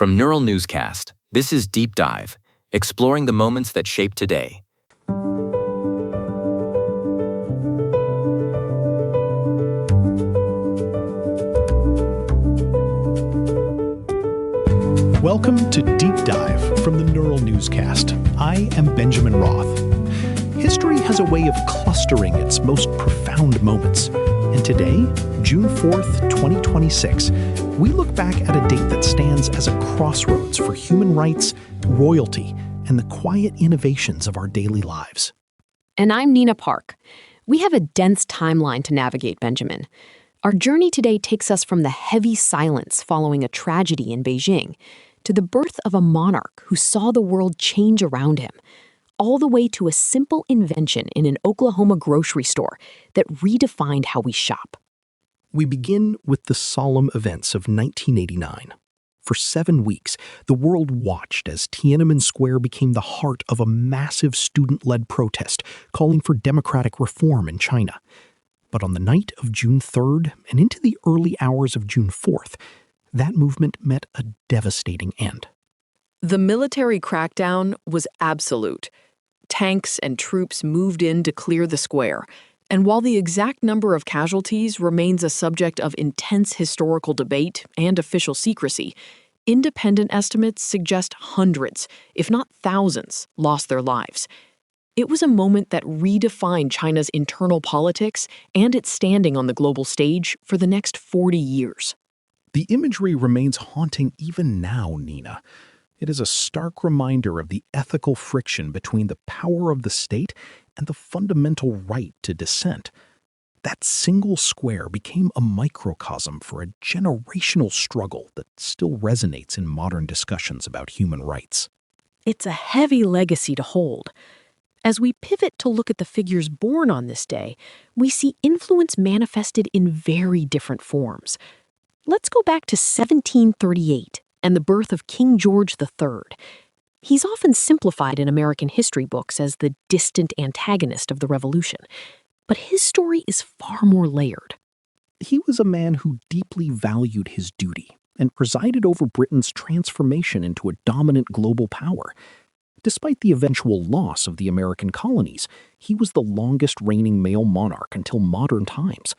From Neural Newscast, this is Deep Dive, exploring the moments that shape today. Welcome to Deep Dive from the Neural Newscast. I am Benjamin Roth. History has a way of clustering its most profound moments. And today, June 4th, 2026, we look back at a date that stands as a crossroads for human rights, royalty, and the quiet innovations of our daily lives. And I'm Nina Park. We have a dense timeline to navigate, Benjamin. Our journey today takes us from the heavy silence following a tragedy in Beijing to the birth of a monarch who saw the world change around him, all the way to a simple invention in an Oklahoma grocery store that redefined how we shop. We begin with the solemn events of 1989. For 7 weeks, the world watched as Tiananmen Square became the heart of a massive student-led protest calling for democratic reform in China. But on the night of June 3rd and into the early hours of June 4th, that movement met a devastating end. The military crackdown was absolute. Tanks and troops moved in to clear the square, and while the exact number of casualties remains a subject of intense historical debate and official secrecy, independent estimates suggest hundreds, if not thousands, lost their lives. It was a moment that redefined China's internal politics and its standing on the global stage for the next 40 years. The imagery remains haunting even now, Nina. It is a stark reminder of the ethical friction between the power of the state and the fundamental right to dissent. That single square became a microcosm for a generational struggle that still resonates in modern discussions about human rights. It's a heavy legacy to hold. As we pivot to look at the figures born on this day, we see influence manifested in very different forms. Let's go back to 1738 and the birth of King George III. He's often simplified in American history books as the distant antagonist of the Revolution, but his story is far more layered. He was a man who deeply valued his duty and presided over Britain's transformation into a dominant global power. Despite the eventual loss of the American colonies, he was the longest reigning male monarch until modern times.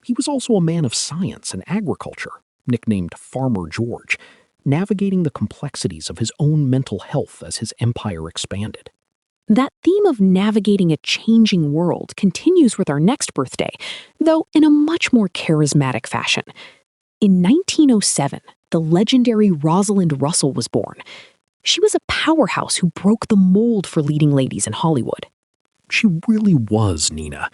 He was also a man of science and agriculture, nicknamed Farmer George, navigating the complexities of his own mental health as his empire expanded. That theme of navigating a changing world continues with our next birthday, though in a much more charismatic fashion. In 1907, the legendary Rosalind Russell was born. She was a powerhouse who broke the mold for leading ladies in Hollywood. She really was, Nina.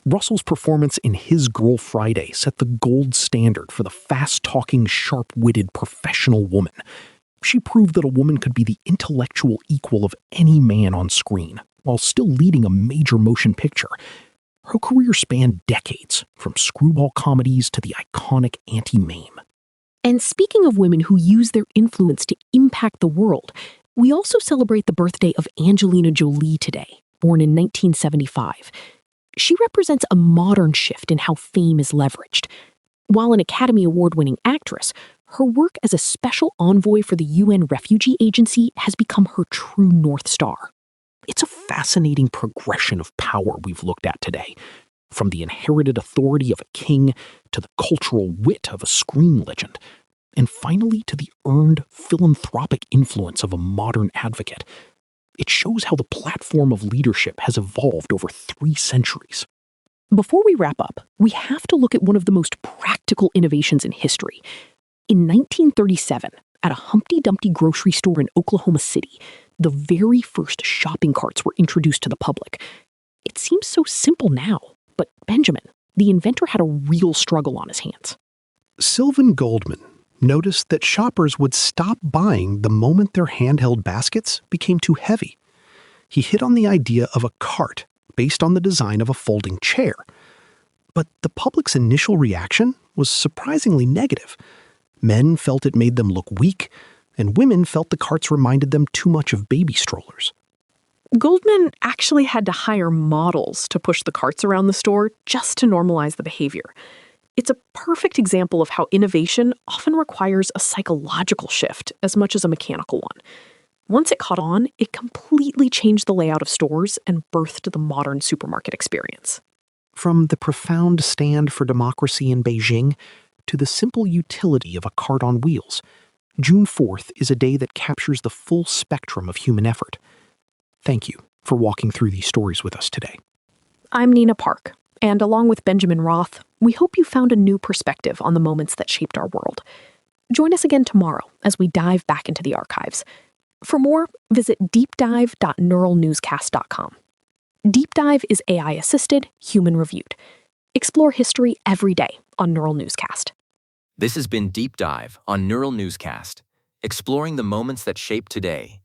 Russell's performance in His Girl Friday set the gold standard for the fast-talking, sharp-witted professional woman. She proved that a woman could be the intellectual equal of any man on screen, while still leading a major motion picture. Her career spanned decades, from screwball comedies to the iconic Auntie Mame. And speaking of women who use their influence to impact the world, we also celebrate the birthday of Angelina Jolie today, born in 1975. She represents a modern shift in how fame is leveraged. While an Academy Award-winning actress, her work as a special envoy for the UN Refugee Agency has become her true North Star. It's a fascinating progression of power we've looked at today, from the inherited authority of a king to the cultural wit of a screen legend, and finally to the earned philanthropic influence of a modern advocate. It shows how the platform of leadership has evolved over 3 centuries. Before we wrap up, we have to look at one of the most practical innovations in history. In 1937, at a Humpty Dumpty grocery store in Oklahoma City, the very first shopping carts were introduced to the public. It seems so simple now, but Benjamin, the inventor, had a real struggle on his hands. Sylvan Goldman noticed that shoppers would stop buying the moment their handheld baskets became too heavy. He hit on the idea of a cart based on the design of a folding chair. But the public's initial reaction was surprisingly negative. Men felt it made them look weak, and women felt the carts reminded them too much of baby strollers. Goldman actually had to hire models to push the carts around the store just to normalize the behavior. It's a perfect example of how innovation often requires a psychological shift as much as a mechanical one. Once it caught on, it completely changed the layout of stores and birthed the modern supermarket experience. From the profound stand for democracy in Beijing to the simple utility of a cart on wheels, June 4th is a day that captures the full spectrum of human effort. Thank you for walking through these stories with us today. I'm Nina Park, and along with Benjamin Roth, we hope you found a new perspective on the moments that shaped our world. Join us again tomorrow as we dive back into the archives. For more, visit deepdive.neuralnewscast.com. Deep Dive is AI-assisted, human-reviewed. Explore history every day on Neural Newscast. This has been Deep Dive on Neural Newscast, exploring the moments that shape today.